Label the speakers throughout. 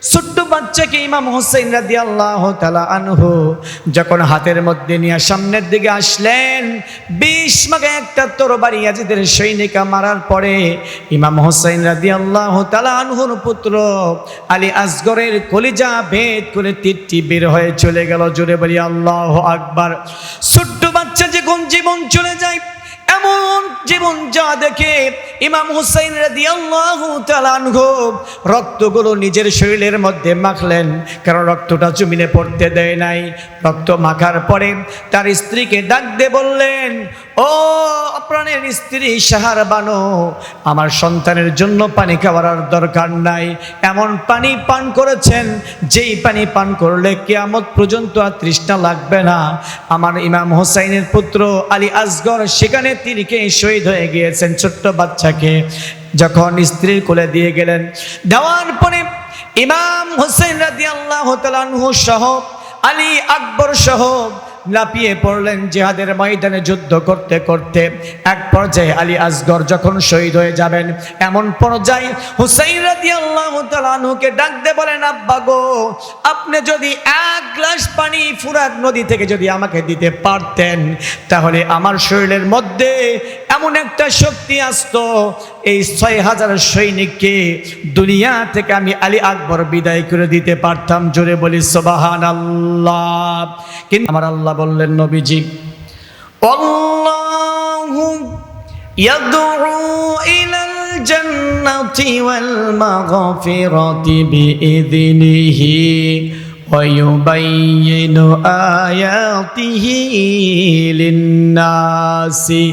Speaker 1: ছোট্ট বাচ্চাকে ইমাম হোসেন রাদিয়াল্লাহু তাআলা আনহু যখন হাতের মধ্যে নিয়ে সামনের দিকে আসলেন, 20 মাগে একটা তরবারি ইয়াজিদের সৈনিকা মারার পরে ইমাম হোসেন রাদিয়াল্লাহু তাআলা আনহুর পুত্র আলী আসগরের কলিজা ভেদ করে তীরটি বের হয়ে চলে গেল। জোরে বলি আল্লাহু আকবার। ছোট্ট বাচ্চা যখন জীবন চলে যায়, এমন জীবন যা দেখে ইমাম হুসাইন রাদিয়াল্লাহু তাআলা আনহু রক্তগুলো নিজের শরীরের মধ্যে মাখলেন, কারণ রক্তটা জমিনে পড়তে দেয় নাই। রক্ত মাখার পরে তার স্ত্রীকে ডাক দিয়ে বললেন, ও প্রাণের স্ত্রী শাহরবানো, আমার সন্তানের জন্য পানি খাওয়ার দরকার নাই। এমন পানি পান করেছেন যেই পানি পান করলে কিয়ামত পর্যন্ত আর তৃষ্ণা লাগবে না। আমার ইমাম হোসাইনের পুত্র আলী আসগর সেখানে তিনিকে শহীদ হয়ে গিয়েছেন। ছোট্ট বাচ্চাকে যখন স্ত্রীর কোলে দিয়ে গেলেন, দেওয়ার পরে ইমাম হোসেন রাদিয়াল্লাহু তাআলা আনহু সহ আলী আকবর সহ লাপিয়ে পড়লেন জিহাদের ময়দানে যুদ্ধ করতে করতে। এক পর্যায়ে আলী আসগর যখন শহীদ হয়ে যাবেন, এমন পর্যায়ে হুসাইন রাদিয়াল্লাহু তাআলা আনহুকে ডাক দিয়ে বলেন, আব্বা গো, আপনি যদি এক গ্লাস পানি ফুরাত নদী থেকে যদি আমাকে দিতে পারতেন, তাহলে আমার শরীরের মধ্যে এমন একটা শক্তি আসতো, এই 6000 সৈনিককে দুনিয়া থেকে আমি আলী আকবর বিদায় করে দিতে পারতাম। জোরে বলি সুবহানাল্লাহ। কিন্তু আমার আল্লাহ বললেন, নবীজি, আল্লাহু ইয়াদউ ইলাল জান্নাতি ওয়াল মাগফিরাতি বিইذনিহি ওয়া ইউবাইয়িনু আয়াতিহি লিন-নাসি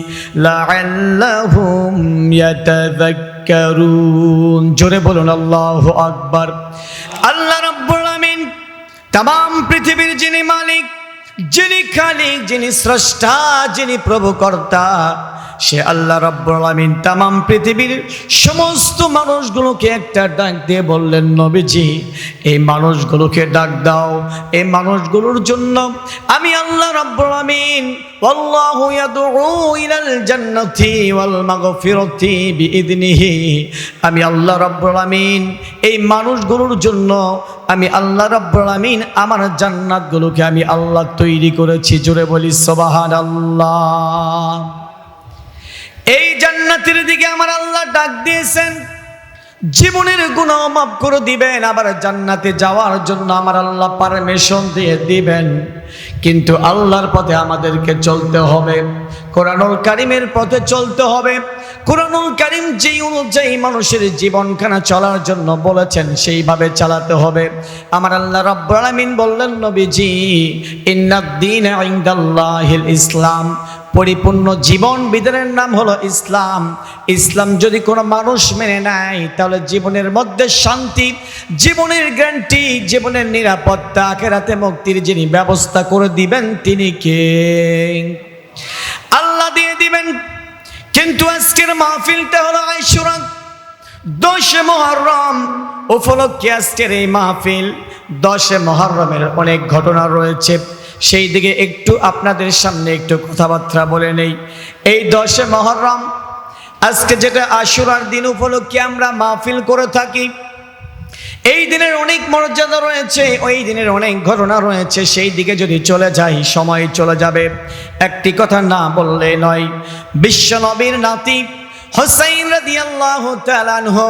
Speaker 1: লাআল্লাহুম ইয়াতাযাক্কারুন। জোরে বলুন আল্লাহু আকবার। আল্লাহ রাব্বুল আমিন तमाम পৃথিবীর যিনি মালিক, যিনি খালিক, যিনি স্রষ্টা, যিনি প্রভুকর্তা, সে আল্লাহ রাব্বুল আমিন तमाम পৃথিবীর সমস্ত মানুষগুলোকে একটা ডাক দিয়ে বললেন, নবীজি, এই মানুষগুলোকে ডাক দাও। এই মানুষগুলোর জন্য আমি আল্লাহ রাব্বুল আমিন আল্লাহু ইয়াদউ ইলাল জান্নাতি ওয়াল মাগফিরাতি বিইذনিহি, আমি আল্লাহ রাব্বুল আমিন এই মানুষগুলোর জন্য আমি আল্লাহ রাব্বুল আমিন আমার জান্নাতগুলোকে আমি আল্লাহ তৈরি করেছি। জোরে বলি সুবহানাল্লাহ। এই জান্নাতের দিকে আমার আল্লাহ ডাক দিয়েছেন, জীবনের গুনাহ মাফ করে দিবেন, আবার জান্নাতে যাওয়ার জন্য আমার আল্লাহ পারমিশন দিয়ে দিবেন। কিন্তু আল্লাহর পথে আমাদেরকে চলতে হবে, কোরআনুল কারীমের পথে চলতে হবে। কোরআনুল কারীম যেই অনুযায়ী মানুষের জীবনখানা চলার জন্য বলেছেন সেইভাবে চালাতে হবে। আমার আল্লাহ রাব্বুল আমিন বললেন, নবীজি, ইন্নাদ-দীনা ইনদাল্লাহিল ইসলাম, পরিপূর্ণ জীবন বিধানের নাম হলো ইসলাম। ইসলাম যদি কোনো মানুষ মেনে নেয়, তাহলে জীবনের মধ্যে শান্তি, জীবনের গ্যারান্টি, জীবনের নিরাপত্তা, আখিরাতে মুক্তির যিনি ব্যবস্থা করে দিবেন তিনি কে? আল্লাহ দিয়ে দিবেন। কিন্তু আজকের মাহফিলটা হলো আশুরা, 10 মুহররম উপলক্ষে আজকের এই মাহফিল। 10 মুহররমের অনেক ঘটনা রয়েছে, সেই দিকে একটু আপনাদের সামনে একটু কথাবার্তা বলে নেই। এই 10 মুহররম আজকে যেটা আশুরার দিন উপলক্ষে আমরা মাহফিল করে থাকি, এই দিনের অনেক মর্যাদা রয়েছে, ওই দিনের অনেক ঘটনা রয়েছে। সেই দিকে যদি চলে যাই সময় চলে যাবে। একটি কথা না বললে নয়, বিশ্ব নবীর নাতি হুসাইন রাদিয়াল্লাহু তাআলা আনহু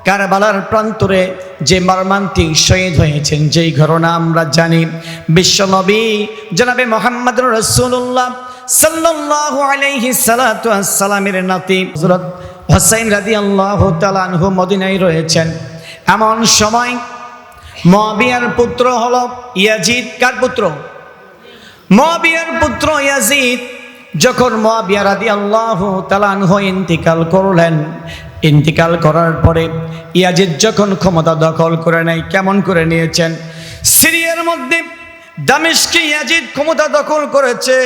Speaker 1: কারবালার প্রান্তরে যে মর্মান্তিক শহীদ হয়েছেন, যেই ঘটনা আমরা জানি, বিশ্বনবী জনাবে মুহাম্মদুর রাসূলুল্লাহ সাল্লাল্লাহু আলাইহি সাল্লাতু ওয়াসসালামের নাতি হযরত হুসাইন রাদিয়াল্লাহু তাআলা আনহু মদিনায় রয়েছেন। এমন সময় মুআবিয়ার পুত্র হলো ইয়াজিদ। কার পুত্র? মুআবিয়ার পুত্র ইয়াজিদ। যখন মুআবিয়া রাদিয়াল্লাহু তাআলা আনহু ইন্তিকাল করলেন, ইন্তিকাল করার পরে ইয়াজিদ যখন ক্ষমতা দখল করে নেয়, কেমন করে নিয়েছেন? সিরিয়ার মধ্যে দামেস্কে ইয়াজিদ ক্ষমতা দখল করেছে।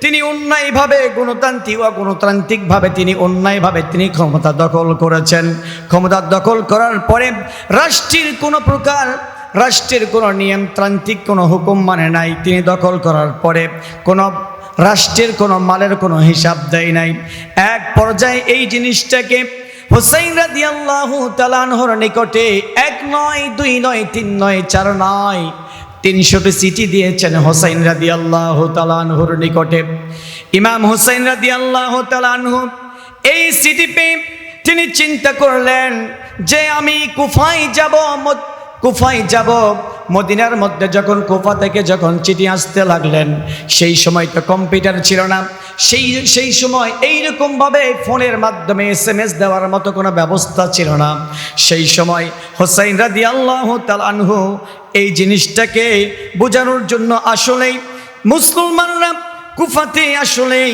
Speaker 1: তিনি অন্যায়ভাবে গণতান্ত্রিকভাবে তিনি অন্যায়ভাবে তিনি ক্ষমতা দখল করেছেন। ক্ষমতা দখল করার পরে রাষ্ট্রের কোনো নিয়মতান্ত্রিক কোনো হুকুম মানে নাই। তিনি দখল করার পরে কোনো রাষ্ট্রের কোনো মালের কোনো হিসাব দেয় নাই। এক পর্যায়ে এই জিনিসটাকে হুসাইন রাদিয়াল্লাহু তাআলা আনহুর নিকটে 1 নয় 2 নয় 3 নয় 4 নয় 300টি চিঠি দিয়েছেন হুসাইন রাদিয়াল্লাহু তাআলা আনহুর নিকটে। ইমাম হুসাইন রাদিয়াল্লাহু তাআলা আনহু এই চিঠি পেয়ে তিনি চিন্তা করলেন যে আমি কুফায় যাব। মদিনার মধ্যে যখন কুফা থেকে যখন চিঠি আসতে লাগলেন, সেই সময় তো কম্পিউটার ছিল না, সেই সময় এইরকমভাবে ফোনের মাধ্যমে SMS দেওয়ার মতো কোনো ব্যবস্থা ছিল না। সেই সময় হুসাইন রাদিয়াল্লাহু তাআলা আনহু এই জিনিসটাকে বোঝানোর জন্য আসলেই মুসলমানরা কুফাতে আসলেই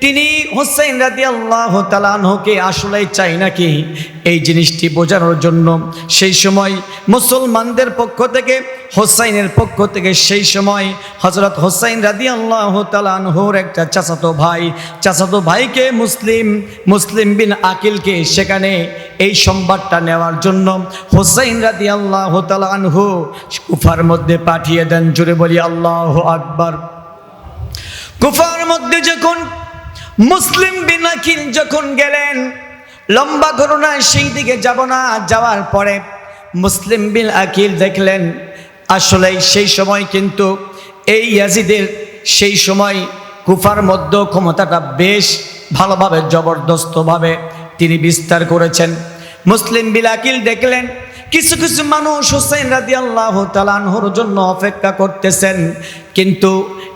Speaker 1: তিনি হুসাইন রাদিয়াল্লাহু তাআলা আনহুকে আসলেই চাই নাকি এই জিনিসটি বোঝানোর জন্য সেই সময় মুসলমানদের পক্ষ থেকে হুসাইনের পক্ষ থেকে সেই সময় হযরত হুসাইন রাদিয়াল্লাহু তাআলা আনহুর একটা চাচাতো ভাইকে মুসলিম বিন আকিলকে সেখানে এই সংবাদটা নেওয়ার জন্য হুসাইন রাদিয়াল্লাহু তাআলা আনহু কুফার মধ্যে পাঠিয়ে দেন। জোরে বলি আল্লাহু আকবার। কুফার মধ্যে যখন মুসলিম বিন আকিল যখন গেলেন, লম্বা ঘটনা সেই দিকে যাব না, যাওয়ার পরে মুসলিম বিন আকিল দেখলেন আসলে সেই সময় কিন্তু এই ইয়াজিদের সেই সময় কুফার মধ্যে ক্ষমতাটা বেশ ভালোভাবে জবরদস্তভাবে তিনি বিস্তার করেছেন। মুসলিম বিন আকিল দেখলেন কিছু কিছু মানুষ হুসাইন রাদিয়াল্লাহু তাআলা আনহুর জন্য অপেক্ষা করতেছেন, কিন্তু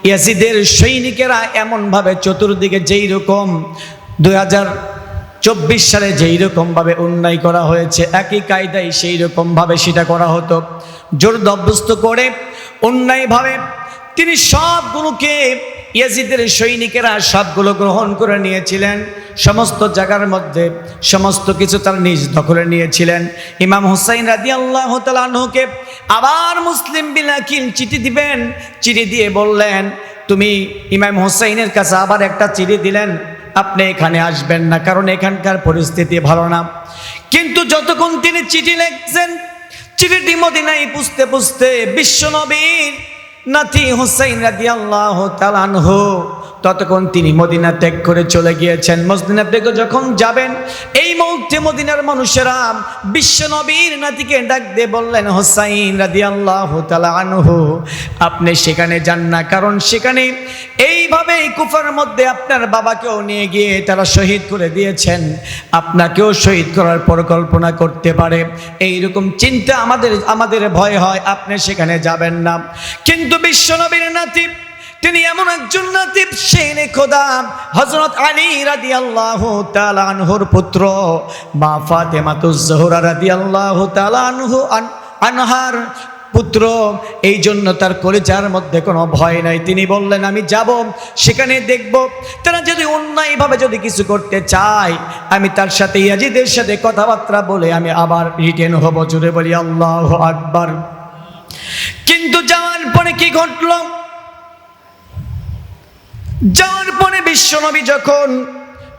Speaker 1: ইয়াজিদের সৈনিকেরা এমনভাবে চতুর্দিকে যেই রকম 2024 সালে যেই রকমভাবে অন্যায় করা হয়েছে একই কায়দায় সেই রকমভাবে সেটা করা হতো। জোর জবরদস্ত করে অন্যায়ভাবে তিনি সবগুলোকে ইয়াজিদের সৈনিকেরা সবগুলো গ্রহণ করে নিয়েছিলেন। সমস্ত জায়গার মধ্যে সমস্ত কিছু তার নিজ দখলে নিয়েছিলেন। ইমাম হুসাইন রাদিয়াল্লাহু তাআলা আনহুকে আবার মুসলিম বিন আকিল চিঠি দিবেন, চিঠি দিয়ে বললেন তুমি ইমাম হুসাইনের কাছে আবার একটা চিঠি দিলেন, আপনি এখানে আসবেন না কারণ এখানকার পরিস্থিতি ভালো না। কিন্তু যতক্ষণ তিনি চিঠি লিখছেন, চিঠিটি মদিনায় পুছতে বিশ্বনবীর নাতি হুসাইন রাদিয়াল্লাহু তাআলা আনহু ততক্ষণ তিনি মদিনা ত্যাগ করে চলে গিয়েছেন। মদিনা থেকে যখন যাবেন এই মুহূর্তে মদিনার মানুষেরা বিশ্বনবীর নাতিকে ডাক দিয়ে বললেন হুসাইন রাদিয়াল্লাহু তাআলা আনহু আপনি সেখানে যান না, কারণ সেখানে এইভাবে কুফার মধ্যে আপনার বাবাকেও নিয়ে গিয়ে তারা শহীদ করে দিয়েছেন, আপনাকেও শহীদ করার পরিকল্পনা করতে পারে, এইরকম চিন্তা আমাদের ভয় হয়, আপনি সেখানে যাবেন না। কিন্তু বিশ্বনবীর নাতি তিনি এমন একজন নাতিব শেনে খোদা হযরত আলী রাদিয়াল্লাহু তাআলা আনহুর পুত্র মা ফাতেমাতুজ জোহরা রাদিয়াল্লাহু তাআলা আনহার পুত্র, এই জন্য তার কলিজার মধ্যে কোনো ভয় নাই। তিনি বললেন আমি যাব, সেখানে দেখব তারা যদি অন্যায়ভাবে যদি কিছু করতে চায় আমি তার সাথে ইয়াজিদের সাথে কথাবার্তা বলে আমি আবার রিটার্ন হব। জোরে বলি আল্লাহু আকবার। কিন্তু যাওয়ার পরে কি ঘটল? যাওয়ার পরে বিশ্বনবী যখন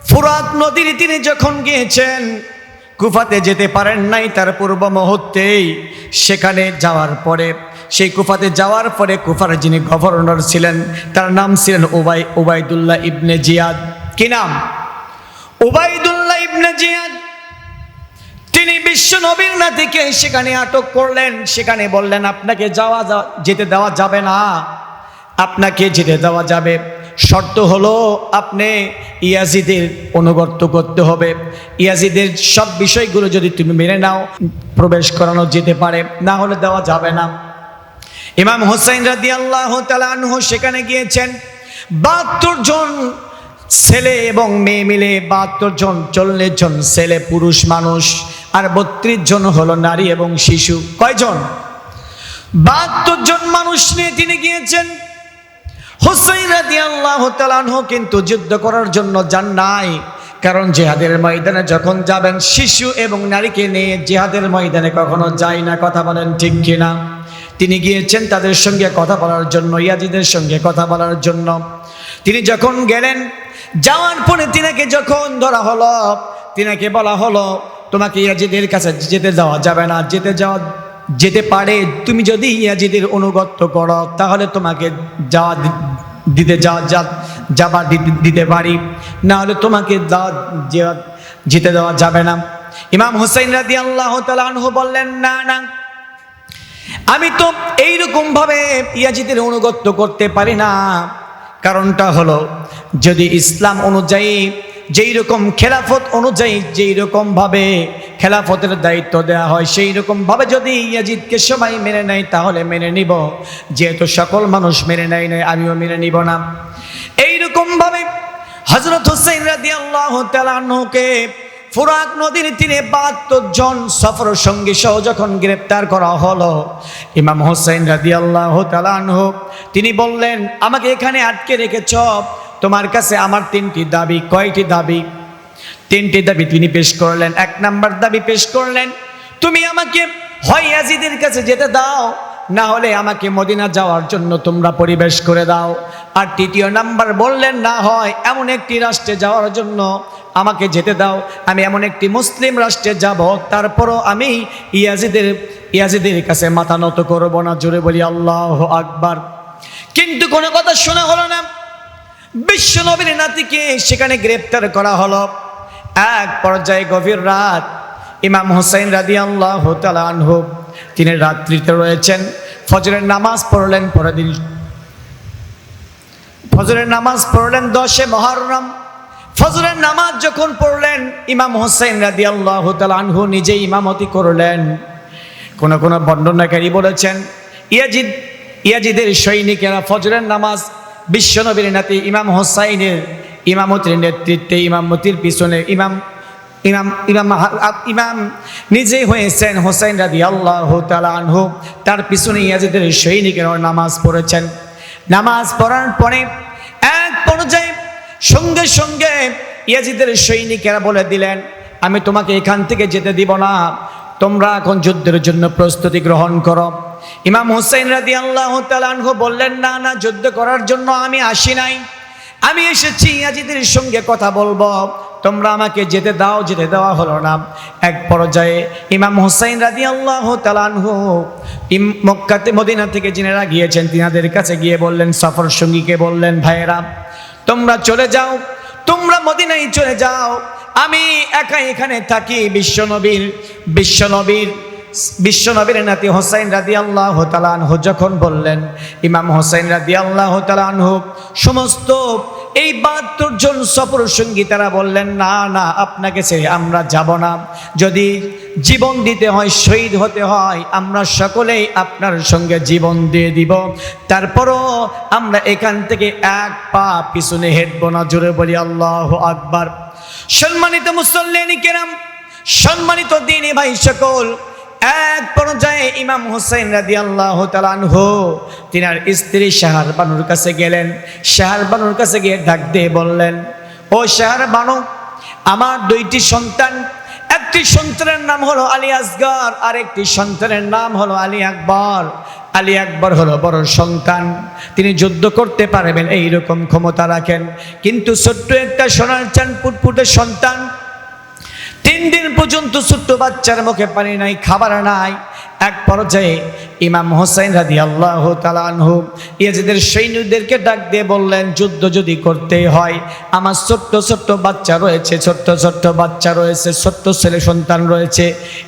Speaker 1: ফুরাত নদীর তীরে যখন গিয়েছেন, কুফাতে যেতে পারেন নাই তার পূর্ব মুহূর্তেই, সেখানে যাওয়ার পরে সেই কুফাতে যাওয়ার পরে কুফার যিনি গভর্নর ছিলেন তার নাম ছিলেন উবাইদুল্লাহ ইবনে জিয়াদ। কি নাম? উবাইদুল্লাহ ইবনে জিয়াদ। তিনি বিশ্বনবীর নাতিকে সেখানে আটক করলেন, সেখানে বললেন আপনাকে যেতে দেওয়া যাবে না, আপনাকে যেতে দেওয়া যাবে, শর্ত হলো আপনি ইয়াজিদের অনুগত করতে হবে, ইয়াজিদের সব বিষয়গুলো যদি তুমি মেনে নাও প্রবেশ করানো যেতে পারে, না হলে দেওয়া যাবে না। ইমাম হুসাইন রাদিয়াল্লাহু তাআলা আনহু সেখানে গিয়েছেন। 72 জন ছেলে এবং মেয়ে মিলে 72 জন, 40 জন ছেলে পুরুষ মানুষ আর 32 জন হলো নারী এবং শিশু। কয়জন? 72 জন মানুষ নিয়ে তিনি গিয়েছেন। হুসাইন রাদিয়াল্লাহু তাআলা আনহু কিন্তু যুদ্ধ করার জন্য যান নাই, কারণ জিহাদের ময়দানে যখন যাবেন শিশু এবং নারীকে নিয়ে জিহাদের ময়দানে কখনো যায় না। কথা বলেন ঠিক কিনা? তিনি গিয়েছেন তাদের সঙ্গে কথা বলার জন্য, ইয়াজিদের সঙ্গে কথা বলার জন্য। তিনি যখন গেলেন, যাওয়ার পরে তিনাকে যখন ধরা হলো, তিনাকে বলা হলো তোমাকে ইয়াজিদের কাছে যেতে দেওয়া যাবে না, যেতে পারে তুমি যদি ইয়াজিদের অনুগত করো তাহলে তোমাকে দিতে পারি, না হলে তোমাকে যেতে দেওয়া যাবে না। ইমাম হুসাইন রাদিয়াল্লাহু তাআলা আনহু বললেন, না না, আমি তো এইরকম ভাবে ইয়াজিদের অনুগত্য করতে পারি না। কারণটা হলো, যদি ইসলাম অনুযায়ী যেই রকম খেলাফত অনুযায়ী যেই রকম ভাবে খেলাফতের দায়িত্ব দেওয়া হয়, সেই রকম ভাবে যদি ইয়াজিদকে সবাই মেনে নেয় তাহলে মেনে নিব, যেহেতু সকল মানুষ মেনে নেয় নাই, আমিও মেনে নিব না। এইরকম ভাবে হযরত হুসাইন রাদিয়াল্লাহু তাআলা আনহুকে ফুরাত নদীর তীরে ৭২ জন সফর সঙ্গী সহ যখন গ্রেপ্তার করা হলো, ইমাম হুসাইন রাদিয়াল্লাহু তাআলা আনহু তিনি বললেন, আমাকে এখানে আটকে রেখেছ, তোমার কাছে আমার ৩টি দাবি। কয়টি দাবি? ৩টি দাবি তিনি পেশ করলেন। ১ নাম্বার দাবি পেশ করলেন, তুমি আমাকে হয় ইয়াজিদের কাছে যেতে দাও, না হলে আমাকে মদিনা যাওয়ার জন্য তোমরা পরিবেশ করে দাও। আর ৩য় নাম্বার বললেন, না হয় এমন একটি রাষ্ট্রে যাওয়ার জন্য আমাকে যেতে দাও, আমি এমন একটি মুসলিম রাষ্ট্রে যাব, তারপরও আমি ইয়াজিদের কাছে মাথা নত করব না। জোরে বলি আল্লাহু আকবার। কিন্তু কোনো কথা শোনা হলো না। বিশ্ব নবীর নাতিকে সেখানে গ্রেপ্তার করা হলো। এক পর্যায়ে গভীর রাত, ইমাম হুসাইন রাদিয়াল্লাহু তাআলা আনহু তিনি রাত্রিতে রয়েছেন, ফজরের নামাজ পড়লেন। পরের দিন ফজরের নামাজ পড়লেন 10 মুহররম। ফজরের নামাজ যখন পড়লেন, ইমাম হুসাইন রাদিয়াল্লাহু তাআলা আনহু নিজেই ইমামতি করলেন। কোন কোন বর্ণনাকারী বলেছেন, ইয়াজিদের সৈনিকেরা ফজরের নামাজ বিশ্বনবীর নাতি ইমাম হুসাইনের ইমামতির নেতৃত্বে, ইমামতির পিছনে ইমাম নিজেই হয়েছেন হুসাইন রাদিয়াল্লাহু তাআলা আনহু, তার পিছনে ইয়াজিদের সৈনিকেরা নামাজ পড়েছেন। নামাজ পড়ার পরে এক পর্যায়ে সঙ্গে সঙ্গে ইয়াজিদের সৈনিকেরা বলে দিলেন, আমি তোমাকে এখান থেকে যেতে দিব না, তোমরা এখন যুদ্ধের জন্য প্রস্তুতি গ্রহণ করো। ইমাম হুসাইন রাদিয়াল্লাহু তাআলা আনহু বললেন, না না, যুদ্ধ করার জন্য আমি আসি নাই, আমি এসেছি ইয়াজিদের সঙ্গে কথা বলবো, তোমরা আমাকে যেতে দাও। যেতে দেওয়া হলো না। এক পর্যায়ে ইমাম হুসাইন রাদিয়াল্লাহু তাআলা আনহু মক্কাতে মদিনা থেকে যিনারা গিয়েছেন তিনাদের কাছে গিয়ে বললেন, সফর সঙ্গীকে বললেন, ভাইয়েরা তোমরা চলে যাও, তোমরা মদিনায় চলে যাও, আমি একা এখানে থাকি। বিশ্বনবীর নাতি হুসাইন রাদিয়াল্লাহু তাআলা আনহু যখন বললেন, ইমাম হুসাইন রাদিয়াল্লাহু তাআলা আনহু সমস্ত এই ৭২ জন সফর সঙ্গী তারা বললেন, না না, আপনাকে ছেড়ে আমরা যাব না, যদি জীবন দিতে হয়, শহীদ হতে হয়, আমরা সকলেই আপনার সঙ্গে জীবন দিয়ে দিব, তারপরও আমরা এখান থেকে এক পা পিছনে হেঁটব না। জোরে বলি আল্লাহু আকবার। সম্মানিত মুসল্লিয়ানি কেরাম, সম্মানিত দ্বীনি ভাই সকল, এক পর্যায়ে ইমাম হুসাইন রাদিয়াল্লাহু তাআলা আনহু তিনার স্ত্রী শাহর বানুর কাছে গেলেন। শাহর বানুর কাছে গিয়ে ডাক দিয়ে বললেন, ও শাহর বানু, আমার 2টি সন্তান, একটি সন্তানের নাম হলো আলী আসগর, আর একটি সন্তানের নাম হলো আলী আকবর। আলী আকবর হলো বড় সন্তান, তিনি যুদ্ধ করতে পারবেন, এইরকম ক্ষমতা রাখেন, কিন্তু ছোট্ট একটা সোনার চাঁদ ফুটফুটে সন্তান, 3 দিন পর্যন্ত ছোট্ট বাচ্চার মুখে পানি নাই, খাবার নাই। এক পর্যায়ে ইমাম হুসাইন রাদিয়াল্লাহু তাআলা আনহু ইয়াজিদের সৈন্যদেরকে ডাক দিয়ে বললেন, যুদ্ধ যদি করতে হয়, আমার ছোট্ট ছোট্ট বাচ্চা রয়েছে, ছোট্ট ছেলে সন্তান রয়েছে,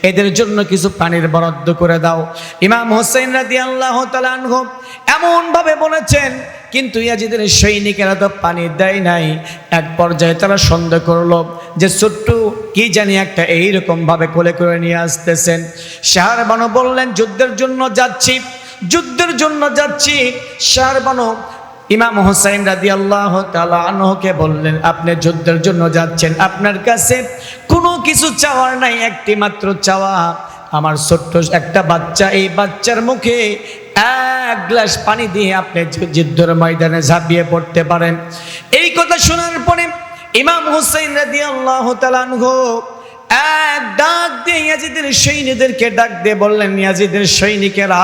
Speaker 1: এদের জন্য কিছু পানির বরাদ্দ করে দাও। ইমাম হুসাইন রাদিয়াল্লাহু তাআলা আনহু এমনভাবে বলেছেন, কিন্তু ইয়াজিদের সৈনিকেরা তো পানি দেয় নাই। এক পর্যায়ে তারা সন্দেহ করলো যে ছোট্ট কি জানি একটা এইরকম ভাবে কোলে করে নিয়ে আসতেছেন। শাহর বানু বললেন, যুদ্ধের জন্য যাচ্ছি। শাহর বানু ইমাম হুসাইন রাদিয়াল্লাহু তাআলা আনহুকে বললেন, আপনি যুদ্ধের জন্য যাচ্ছেন, আপনার কাছে কোনো কিছু চাওয়ার নাই, একটি মাত্র চাওয়া, আমার ছোট্ট একটা বাচ্চা, এই বাচ্চার মুখে 1 গ্লাস পানি দিয়ে আপনি যুদ্ধের ময়দানে ঝাঁপিয়ে পড়তে পারেন। এই কথা শোনার পরে ইমাম হুসাইন রাদিয়াল্লাহু তাআলা আনহু এক ডাক দিয়ে ইয়াজিদের সৈনিকদেরকে ডাক দিয়ে বললেন, ইয়াজিদের সৈনিকেরা,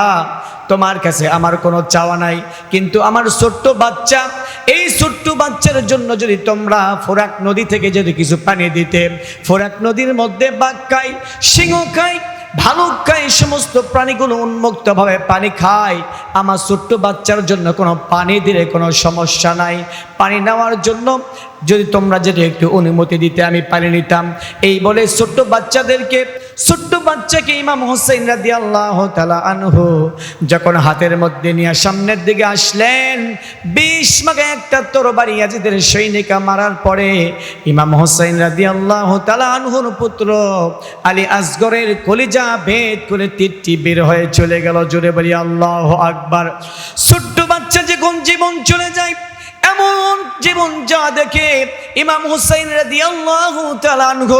Speaker 1: তোমার কাছে আমার কোনো চাওয়া নাই, কিন্তু আমার ছোট্ট বাচ্চা, এই ছোট্ট বাচ্চার জন্য যদি তোমরা ফোরাক নদী থেকে যদি কিছু পানি দিতে, ফোরাক নদীর মধ্যে বাঘ খায়, সিংহ খায়, ভালুক খায়, সমস্ত প্রাণীগুলো উন্মুক্তভাবে পানি খায়, আমার ছোট্ট বাচ্চার জন্য কোনো পানি দিলে কোনো সমস্যা নাই, পানি নেওয়ার জন্য যদি তোমরা যদি একটু অনুমতি দিতে আমি পানি নিতাম। এই বলে ছোট্ট বাচ্চাকে ইমাম হোসেন রাদিয়াল্লাহু তাআলা আনহু যখন হাতের মধ্যে নিয়ে সামনের দিকে আসলেন, 20 মাগে একটা তরবারি ইয়াজিদের সৈনিকা মারার পরে ইমাম হোসেন রাদিয়াল্লাহু তাআলা আনহুর পুত্র আলী আসগরের কলিজা ভেদ করে তীরটি বের হয়ে চলে গেল। জোরে বলি আল্লাহু আকবার। ছোট্ট বাচ্চা যখন জীবন চলে যায়, এমন জীবন যা দেখে ইমাম হুসাইন রাদিয়াল্লাহু তাআলা আনহু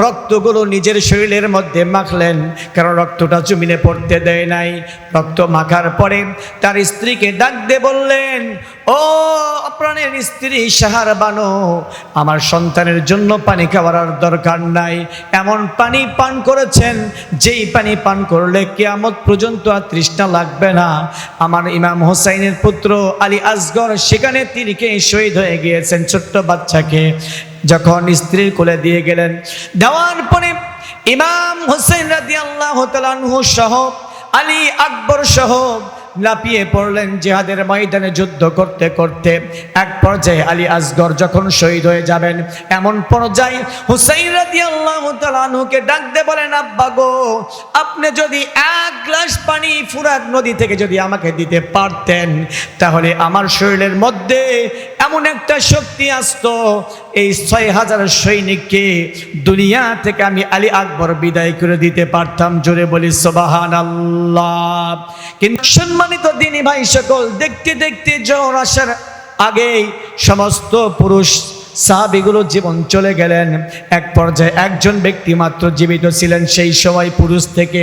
Speaker 1: রক্তগুলো নিজের শরীরের মধ্যে মাখলেন, কারণ রক্তটা জমিনে পড়তে দেয় নাই। রক্ত মাখার পরে তার স্ত্রীকে ডাক দিয়ে বললেন, ও প্রাণের স্ত্রী সাহার বানো, আমার সন্তানের জন্য পানি খাওয়ার আর দরকার নাই। এমন পানি পান করেছেন যেই পানি পান করলে কিয়ামত পর্যন্ত আর তৃষ্ণা লাগবে না। আমার ইমাম হোসাইনের পুত্র আলী আসগর সেখানে তিনিকে শহীদ হয়ে গিয়েছেন। ছোট্ট বাচ্চাকে যখন স্ত্রীর কোলে দিয়ে গেলেন, দেওয়ার পরে ইমাম হোসেন রাদিয়াল্লাহু তাআলা আনহু সহ আলী আকবর সহ লাপিয়ে পড়লেন জিহাদের ময়দানে যুদ্ধ করতে করতে। এক পর্যায়ে আলী আসগর যখন শহীদ হয়ে যাবেন, এমন পর্যায়ে হুসাইন রাদিয়াল্লাহু তাআলা আনহুকে ডাক দিয়ে বলেন, আব্বা গো, আপনি যদি এক গ্লাস পানি ফুরাত নদী থেকে যদি আমাকে দিতে পারতেন, তাহলে আমার শরীরের মধ্যে এমন একটা শক্তি আসতো, এই 6000 সৈনিককে দুনিয়া থেকে আমি আলী আকবর বিদায় করে দিতে পারতাম। জোরে বলি সুবহানাল্লাহ। কিন্তু সম্মানিত দিনী ভাই সকল, দেখতে দেখতে জ্বর আসার আগেই সমস্ত পুরুষ সাহাবীগুলো জীবন চলে গেলেন। এক পর্যায়ে একজন ব্যক্তি মাত্র জীবিত ছিলেন। সেই সময় পুরুষ থেকে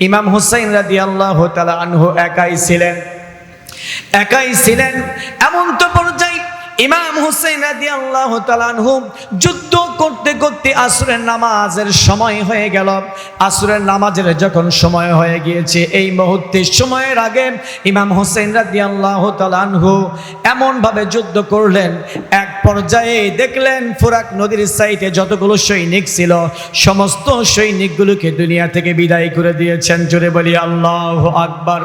Speaker 1: ইমাম হুসাইন রাদিয়াল্লাহু তাআলা আনহু একাই ছিলেন। এমন তো পর্যায়ে ইমাম হুসাইন রাদিয়াল্লাহু তাআলা আনহু যুদ্ধ করতে করতে আসরের নামাজের সময় হয়ে গেল। আসরের নামাজের যখন সময় হয়ে গিয়েছে, এই মুহূর্তে সময়ের আগে ইমাম হুসাইন রাদিয়াল্লাহু তাআলা আনহু এমনভাবে যুদ্ধ করলেন, এক পর্যায়ে দেখলেন ফুরাত নদীর সাইডে যতগুলো সৈনিক ছিল সমস্ত সৈনিকগুলোকে দুনিয়া থেকে বিদায় করে দিয়েছেন। জোরে বলি আল্লাহু আকবার।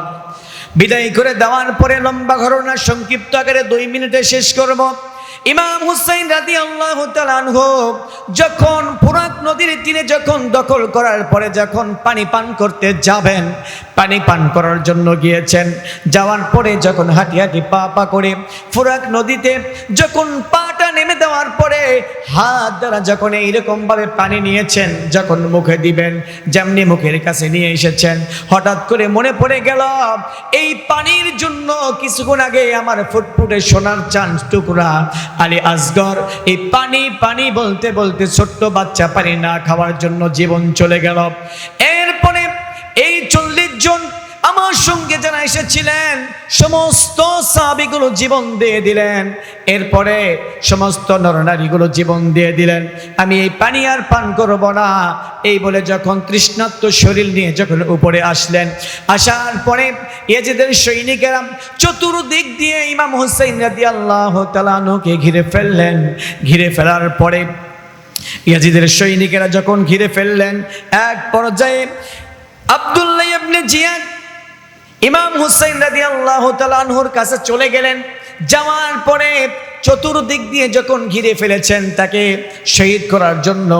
Speaker 1: বিদায় করে দেওয়ার পরে লম্বা ঘটনা সংক্ষিপ্ত আকারে 2 মিনিটে শেষ করব। ইমাম হুসাইন রাদিয়াল্লাহু তাআলা আনহু যখন ফুরাত নদীর তীরে যখন দখল করার পরে যখন পানি পান করতে যাবেন, পানি পান করার জন্য গিয়েছেন, যাওয়ার পরে যখন হাঁটি হাঁটি পা করে ফুরাত নদীতে যখন পাটা নেমে দেওয়ার পরে হাত দ্বারা যখন এইরকম ভাবে পানি নিয়েছেন, যখন মুখে দিবেন যেমনি মুখের কাছে নিয়ে এসেছেন, হঠাৎ করে মনে পড়ে গেল এই পানির জন্য কিছুক্ষণ আগে আমার ফুটফুটে সোনার চাঁদ টুকরা আলী আসগর এই পানি পানি বলতে বলতে ছোট্ট বাচ্চা পানি না খাওয়ার জন্য জীবন চলে গেল। এরপরে এই 40 জন আমার সঙ্গে যারা এসেছিলেন সমস্ত সাহাবীগুলো জীবন দিয়ে দিলেন। এরপরে সমস্ত নরনারীগুলো জীবন দিয়ে দিলেন, আমি এই পানি আর পান করব না। এই বলে যখন তৃষ্ণার্ত শরীর নিয়ে যখন উপরে আসলেন, আসার পরে ইয়াজিদের সৈনিকেরা চতুর্দিক দিয়ে ইমাম হুসাইন রাদিয়াল্লাহু তাআলা আনহুকে ঘিরে ফেললেন। ঘিরে ফেলার পরে ইয়াজিদের সৈনিকেরা যখন ঘিরে ফেললেন, এক পর্যায়ে আব্দুল্লাহ ইবনে জিয়াদ ইমাম হুসাইন রাদিয়াল্লাহু তাআলা আনহুর কাছে চলে গেলেন। যাওয়ার পরে চতুর্দিক দিয়ে যখন ঘিরে ফেলেছেন তাকে শহীদ করার জন্য,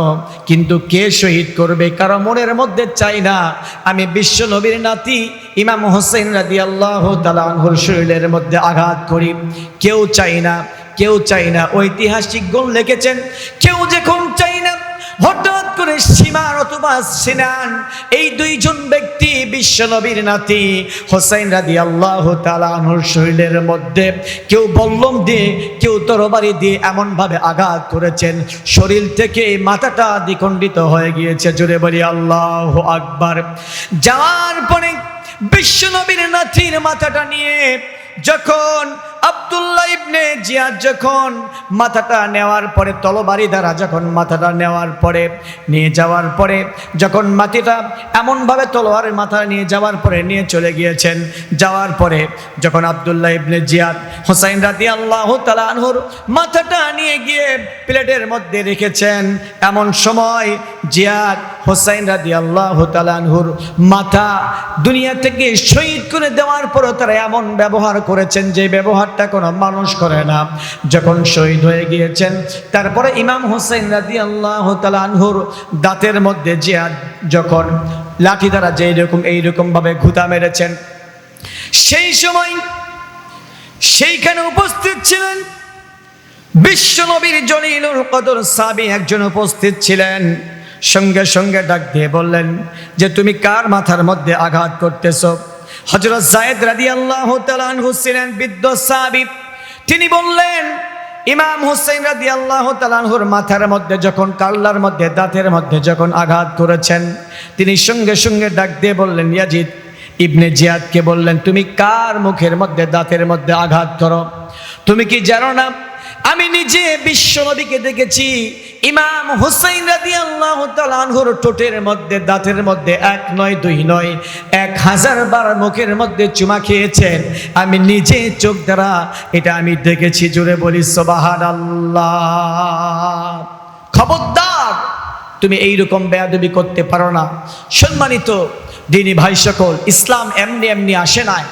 Speaker 1: কিন্তু কে শহীদ করবে? কারণ মনের মধ্যে চাই না আমি বিশ্ব নবীর নাতি ইমাম হুসাইন রাদিয়াল্লাহু তাআলা আনহুর শরীরের মধ্যে আঘাত করি। কেউ চাই না। ঐতিহাসিক গণ লিখেছেন, কেউ যখন চাই না, হঠাৎ করে সীমার অথবা সিনান এই 2 জন ব্যক্তি বিশ্ব নবীর নাতি হুসাইন রাদিয়াল্লাহু তাআলা আনহুর শরীরের মধ্যে কেউ বল্লম দিয়ে, কেউ তরবারি দিয়ে এমন ভাবে আঘাত করেছেন, শরীর থেকে মাথাটা দ্বিখণ্ডিত হয়ে গিয়েছে। জোরে বলি আল্লাহু আকবার। যাওয়ার পরে বিশ্ব নবীর নাতির মাথাটা নিয়ে যখন আব্দুল্লাহ ইবনে জিয়াদ যখন মাথাটা নেওয়ার পরে তলবারি দ্বারা যখন মাথাটা নেওয়ার পরে নিয়ে যাওয়ার পরে যখন মাটিটা এমনভাবে তলোয়ারের মাথা নিয়ে যাওয়ার পরে নিয়ে চলে গিয়েছেন, যাওয়ার পরে যখন আব্দুল্লাহ ইবনে জিয়াদ হুসাইন রাদিয়াল্লাহু তাআলা আনহুর মাথাটা নিয়ে গিয়ে প্লেটের মধ্যে রেখেছেন, এমন সময় জিয়াদ হোসাইন রাদিয়াল্লাহু তাআলা আনহুর মাথা দুনিয়া থেকে শহীদ করে দেওয়ার পর তারা এমন ব্যবহার করেছেন যে ব্যবহারটা কোনো মানুষ করে না। যখন শহীদ হয়ে গিয়েছেন তারপরে ইমাম হোসেন রাদিয়াল্লাহু তাআলা আনহুর দাঁতের মধ্যে যখন লাঠি দ্বারা যে এইরকম ভাবে ঘুতা মেরেছেন, সেই সময় সেইখানে উপস্থিত ছিলেন বিশ্ব নবীর জলিলুল কদর সাহাবী একজন উপস্থিত ছিলেন। সঙ্গে সঙ্গে ডাক দিয়ে বললেন যে তুমি কার মাথার মধ্যে আঘাত করতেছো? হযরত যায়েদ রাদিয়াল্লাহু তাআলা আনহু ছিলেন বৃদ্ধ সাহাবী। তিনি বললেন ইমাম হুসাইন রাদিয়াল্লাহু তাআলা আনহুর মাথার মধ্যে যখন কাল্লার মধ্যে দাঁতের মধ্যে যখন আঘাত করেছেন, তিনি সঙ্গে সঙ্গে ডাক দিয়ে বললেন ইয়াজিদ ইবনে জিয়াদকে বললেন তুমি কার মুখের মধ্যে দাঁতের মধ্যে আঘাত করো? তুমি কি জানো না আমি নিজে বিশ্ব নবীকে দেখেছি ইমাম হুসাইন রাদিয়াল্লাহু তাআলা আনহুর ঠোঁটের মধ্যে দাঁতের মধ্যে 1 নয় 2 নয় 1000 বার মুখের মধ্যে চুমা খেয়েছেন। আমি নিজে চোখ দ্বারা এটা আমি দেখেছি। জোরে বলি সুবহানাল্লাহ। খবরদার তুমি এইরকম বেয়াদবি করতে পারো না। সম্মানিত দিনী ভাই সকল, ইসলাম এমনি এমনি আসে নাই।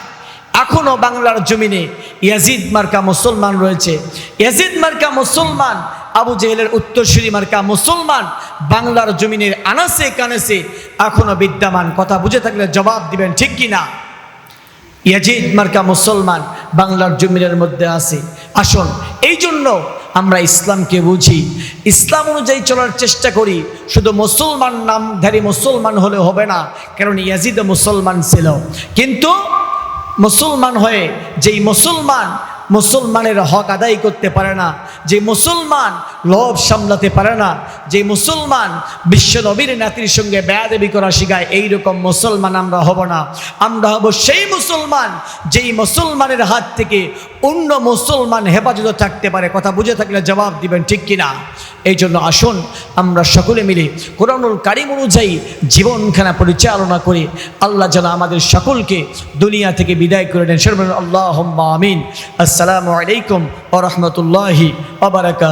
Speaker 1: এখনো বাংলার জমিনে ইয়াজিদ মার্কা মুসলমান রয়েছে। ইয়াজিদ মার্কা মুসলমান, আবু জেহেলের উত্তরসূরি মার্কা মুসলমান বাংলার জমিনের আনাসে কানাসে এখনো বিদ্যমান। কথা বুঝে থাকলে জবাব দিবেন ঠিক কি না? ইয়াজিদ মার্কা মুসলমান বাংলার জমিনের মধ্যে আছে। আসুন এই জন্য আমরা ইসলামকে বুঝি, ইসলাম অনুযায়ী চলার চেষ্টা করি। শুধু মুসলমান নামধারী মুসলমান হলে হবে না, কারণ ইয়াজিদ মুসলমান ছিল। কিন্তু মুসলমান হয়ে যেই মুসলমানের হক আদায় করতে পারে না, যে মুসলমান লোভ সামলাতে পারে না, যে মুসলমান বিশ্ব নবীর নাতির সঙ্গে বেয়াদবি করা শিখায়, এইরকম মুসলমান আমরা হব না। আমরা হব সেই মুসলমান যেই মুসলমানের হাত থেকে অন্য মুসলমান হেফাজত থাকতে পারে। কথা বুঝে থাকলে জবাব দিবেন ঠিক কিনা? এই জন্য আসুন আমরা সকলে মিলে কোরআনুল কারীম অনুযায়ী জীবনখানা পরিচালনা করি। আল্লাহ যেন আমাদের সকলকে দুনিয়া থেকে বিদায় করে দেন। আল্লাহুম্মা আমিন। আসসালামু আলাইকুম ওয়া রাহমাতুল্লাহি ওয়া বারাকাতুহু।